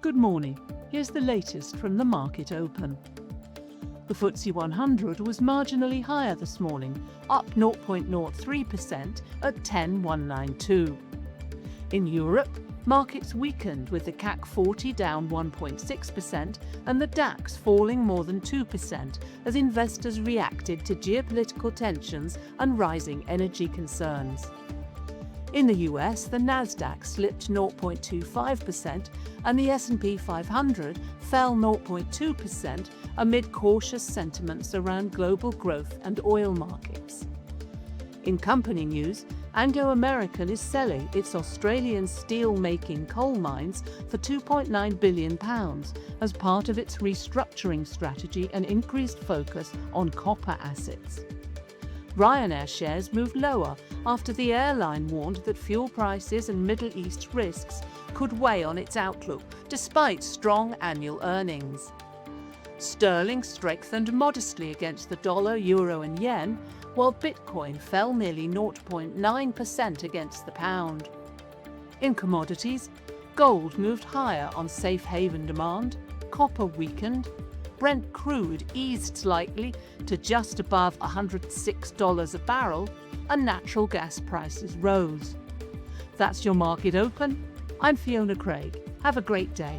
Good morning. Here's the latest from the market open. The FTSE 100 was marginally higher this morning, up 0.03% at 10,192. In Europe, markets weakened with the CAC 40 down 1.6% and the DAX falling more than 2% as investors reacted to geopolitical tensions and rising energy concerns. In the US, the Nasdaq slipped 0.25% and the S&P 500 fell 0.2% amid cautious sentiments around global growth and oil markets. In company news, Anglo American is selling its Australian steelmaking coal mines for £2.9 billion as part of its restructuring strategy and increased focus on copper assets. Ryanair shares moved lower after the airline warned that fuel prices and Middle East risks could weigh on its outlook despite strong annual earnings. Sterling strengthened modestly against the dollar, euro and yen, while Bitcoin fell nearly 0.9% against the pound. In commodities, gold moved higher on safe haven demand, copper weakened, Brent crude eased slightly to just above $106 a barrel, and natural gas prices rose. That's your market open. I'm Fiona Craig. Have a great day.